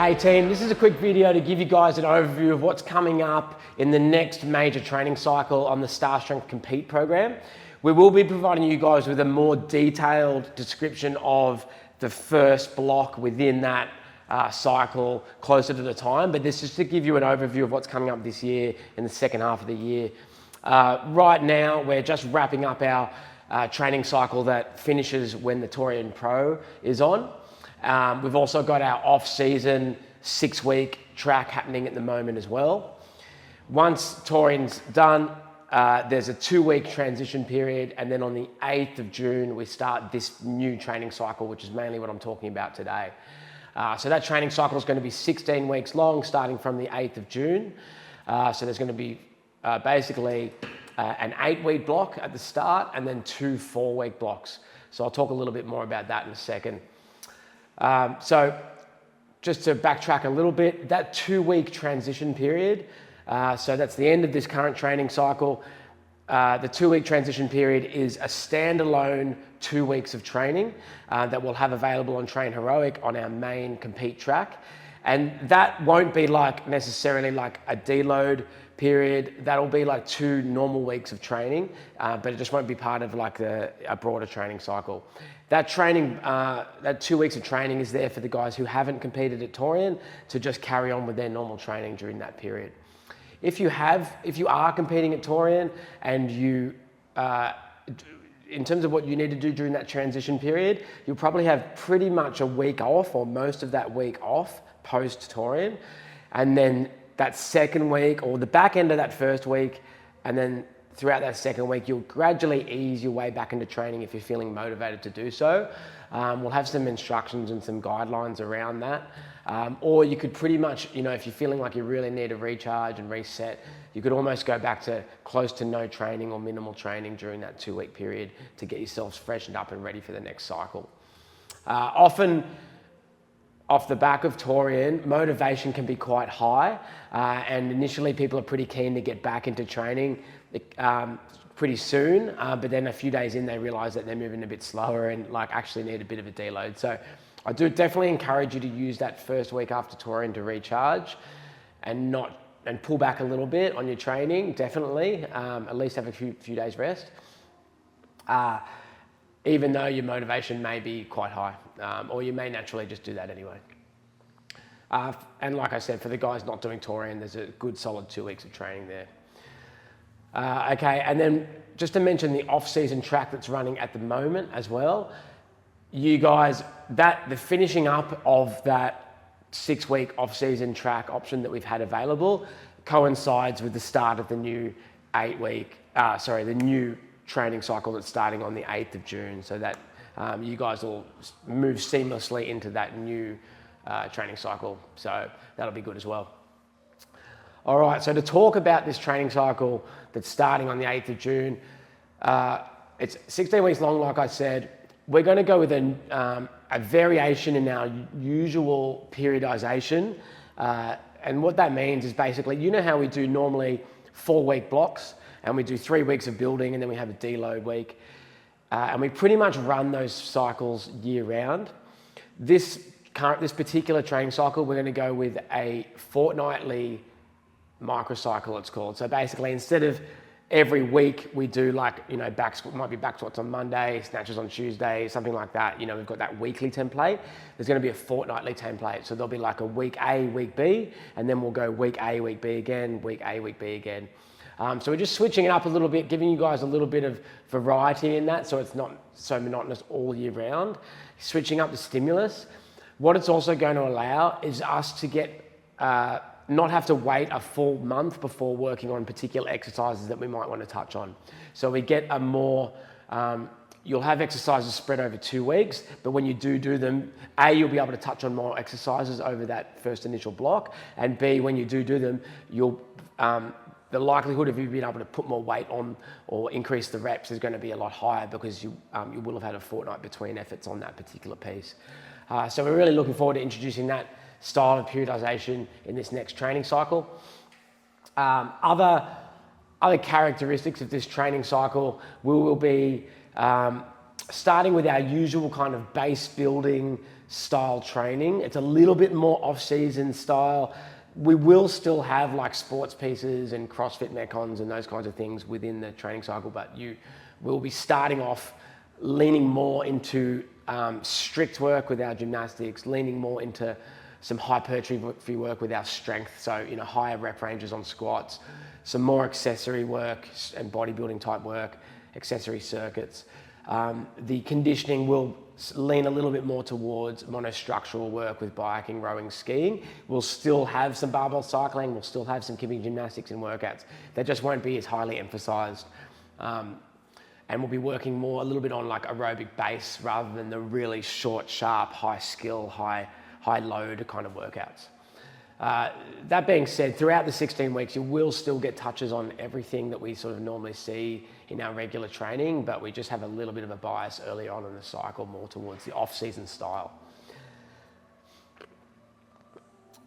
Hey team, this is a quick video to give you guys an overview of what's coming up in the next major training cycle on the Starr Strength Compete program. We will be providing you guys with a more detailed description of the first block within that cycle closer to the time, but this is to give you an overview of what's coming up this year in the second half of the year. Right now, we're just wrapping up our training cycle that finishes when the Torian Pro is on. We've also got our off-season 6-week track happening at the moment as well. Once Torian's done, there's a 2-week transition period, and then on the 8th of June, we start this new training cycle, which is mainly what I'm talking about today. So that training cycle is going to be 16 weeks long, starting from the 8th of June. So there's going to be basically an 8-week block at the start, and then 2 4-week blocks. So I'll talk a little bit more about that in a second. So just to backtrack a little bit, that 2-week transition period, so that's the end of this current training cycle. The 2-week transition period is a standalone 2 weeks of training that we'll have available on Train Heroic on our main compete track. And that won't be like necessarily like a deload period. That'll be like 2 normal weeks of training, but it just won't be part of like a broader training cycle. That training, that 2 weeks of training is there for the guys who haven't competed at Torian to just carry on with their normal training during that period. If you are competing at Torian and you, in terms of what you need to do during that transition period, you'll probably have pretty much a week off or most of that week off post Torian. And then that second week or the back end of that first week, and then throughout that second week, you'll gradually ease your way back into training if you're feeling motivated to do so. We'll have some instructions and some guidelines around that. Or you could pretty much, if you're feeling like you really need a recharge and reset, you could almost go back to close to no training or minimal training during that 2-week period to get yourselves freshened up and ready for the next cycle. Often, off the back of Torian, motivation can be quite high, and initially people are pretty keen to get back into training pretty soon, but then a few days in they realise that they're moving a bit slower and like actually need a bit of a deload. So I do definitely encourage you to use that first week after Torian to recharge and pull back a little bit on your training, definitely, at least have a few days rest. Even though your motivation may be quite high, or you may naturally just do that anyway. And like I said, for the guys not doing Torian, there's a good solid 2 weeks of training there. Okay, and then just to mention the off-season track that's running at the moment as well, you guys, the finishing up of that 6-week off-season track option that we've had available coincides with the start of the new the new training cycle that's starting on the 8th of June, so that you guys will move seamlessly into that new training cycle. So that'll be good as well. All right, so to talk about this training cycle that's starting on the 8th of June, it's 16 weeks long, like I said. We're going to go with a variation in our usual periodization. And what that means is basically, how we do normally 4-week blocks, and we do 3 weeks of building, and then we have a deload week. And we pretty much run those cycles year round. This particular training cycle, we're going to go with a fortnightly microcycle, it's called. So basically, instead of every week we do might be back squats on Monday, snatches on Tuesday, something like that. We've got that weekly template. There's going to be a fortnightly template. So there'll be like a week A, week B, and then we'll go week A, week B again, week A, week B again. So we're just switching it up a little bit, giving you guys a little bit of variety in that, so it's not so monotonous all year round. Switching up the stimulus. What it's also going to allow is us to get not have to wait a full month before working on particular exercises that we might want to touch on. So we get a more, you'll have exercises spread over 2 weeks, but when you do them, A, you'll be able to touch on more exercises over that first initial block, and B, when you do them, the likelihood of you being able to put more weight on or increase the reps is going to be a lot higher because you will have had a fortnight between efforts on that particular piece. So we're really looking forward to introducing that style of periodization in this next training cycle. Other characteristics of this training cycle, we will be starting with our usual kind of base building style training. It's a little bit more off-season style. We will still have like sports pieces and CrossFit Metcons and those kinds of things within the training cycle, but you will be starting off leaning more into strict work with our gymnastics, leaning more into some hypertrophy work with our strength. So, higher rep ranges on squats, some more accessory work and bodybuilding type work, accessory circuits. The conditioning will lean a little bit more towards monostructural work with biking, rowing, skiing. We'll still have some barbell cycling, we'll still have some kipping gymnastics and workouts. They just won't be as highly emphasized. And we'll be working more a little bit on like aerobic base rather than the really short, sharp, high skill, high load kind of workouts. That being said, throughout the 16 weeks, you will still get touches on everything that we sort of normally see in our regular training, but we just have a little bit of a bias early on in the cycle, more towards the off-season style.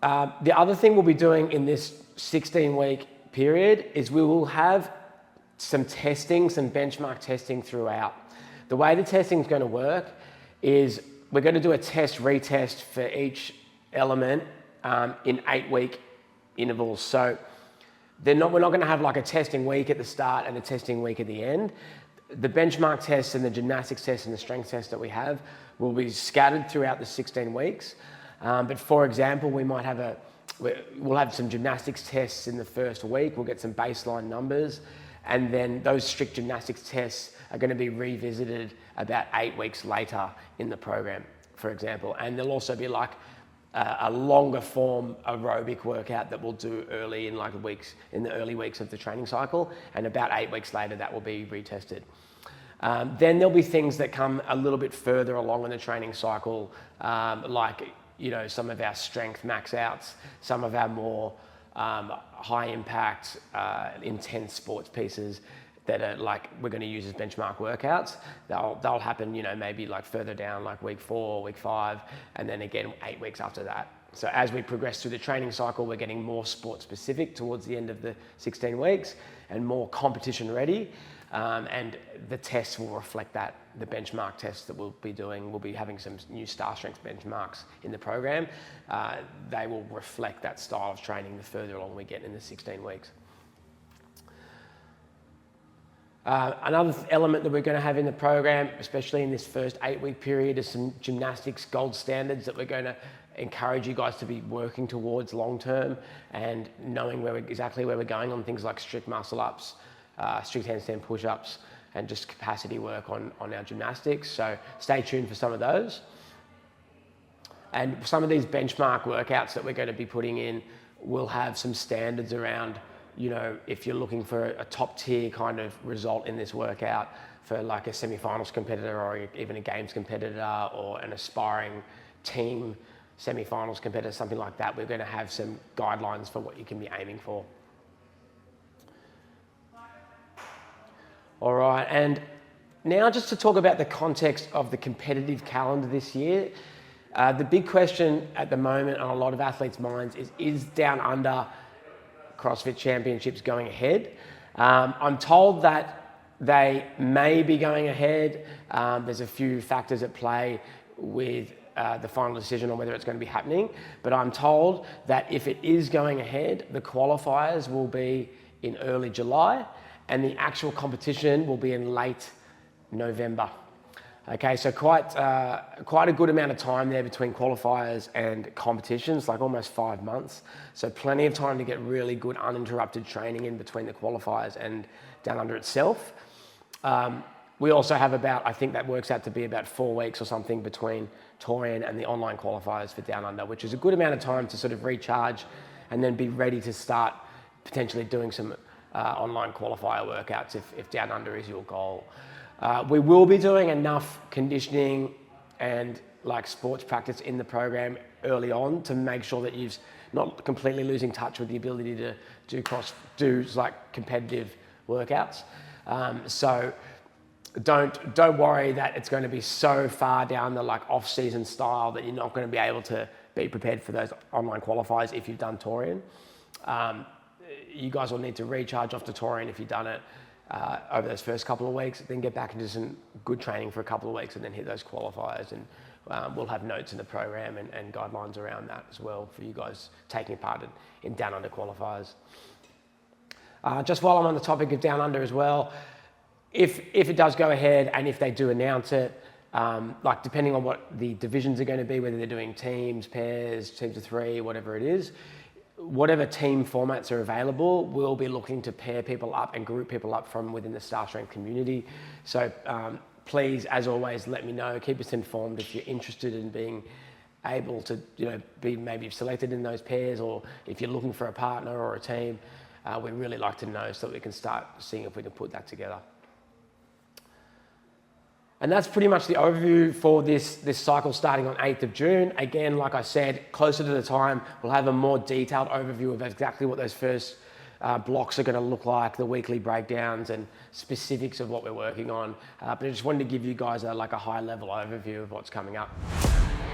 The other thing we'll be doing in this 16-week period is we will have some testing, some benchmark testing throughout. The way the testing is going to work is we're going to do a test, retest for each element in 8-week intervals. So we're not going to have like a testing week at the start and a testing week at the end. The benchmark tests and the gymnastics tests and the strength tests that we have will be scattered throughout the 16 weeks. But for example, we'll have some gymnastics tests in the first week. We'll get some baseline numbers, and then those strict gymnastics tests are going to be revisited about 8 weeks later in the program, for example. And there'll also be like a longer form aerobic workout that we'll do early in the early weeks of the training cycle, and about 8 weeks later that will be retested. Then there'll be things that come a little bit further along in the training cycle, like some of our strength max outs, some of our more high impact, intense sports pieces that are like we're going to use as benchmark workouts. They'll happen, maybe like further down, like week 4, week 5, and then again 8 weeks after that. So as we progress through the training cycle, we're getting more sport specific towards the end of the 16 weeks and more competition ready. And the tests will reflect that. The benchmark tests that we'll be doing, we'll be having some new Starr strength benchmarks in the program. They will reflect that style of training the further along we get in the 16 weeks. Another element that we're going to have in the program, especially in this first 8-week period, is some gymnastics gold standards that we're going to encourage you guys to be working towards long term and knowing exactly where we're going on things like strict muscle ups, strict handstand push-ups, and just capacity work on our gymnastics. So stay tuned for some of those. And some of these benchmark workouts that we're going to be putting in will have some standards around, if you're looking for a top tier kind of result in this workout for like a semi-finals competitor or even a games competitor or an aspiring team semi-finals competitor, something like that, we're going to have some guidelines for what you can be aiming for. All right, and now just to talk about the context of the competitive calendar this year. The big question at the moment on a lot of athletes' minds is Down Under CrossFit Championships going ahead? I'm told that they may be going ahead. There's a few factors at play with the final decision on whether it's going to be happening, but I'm told that if it is going ahead, the qualifiers will be in early July and the actual competition will be in late November. Okay, so quite a good amount of time there between qualifiers and competitions, like almost 5 months. So plenty of time to get really good uninterrupted training in between the qualifiers and Down Under itself. We also have I think that works out to be about 4 weeks or something between Torian and the online qualifiers for Down Under, which is a good amount of time to sort of recharge and then be ready to start potentially doing some online qualifier workouts if Down Under is your goal. We will be doing enough conditioning and like sports practice in the program early on to make sure that you're not completely losing touch with the ability to do like competitive workouts. So don't worry that it's going to be so far down the like off-season style that you're not going to be able to be prepared for those online qualifiers if you've done Torian. You guys will need to recharge off the Torian if you've done it over those first couple of weeks, then get back into some good training for a couple of weeks and then hit those qualifiers and we'll have notes in the program and guidelines around that as well for you guys taking part in Down Under qualifiers. Just while I'm on the topic of Down Under as well, if it does go ahead and if they do announce it, like depending on what the divisions are going to be, whether they're doing teams, pairs, teams of 3, whatever it is, whatever team formats are available, we'll be looking to pair people up and group people up from within the Starr Strength community. So please, as always, let me know, keep us informed if you're interested in being able to, be maybe selected in those pairs, or if you're looking for a partner or a team. We'd really like to know so that we can start seeing if we can put that together. And that's pretty much the overview for this cycle starting on 8th of June. Again, like I said, closer to the time, we'll have a more detailed overview of exactly what those first blocks are going to look like, the weekly breakdowns and specifics of what we're working on. But I just wanted to give you guys a high level overview of what's coming up.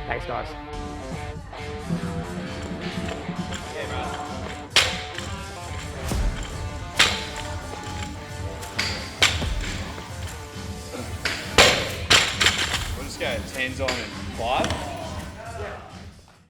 Thanks, guys. Go 10s on and 5.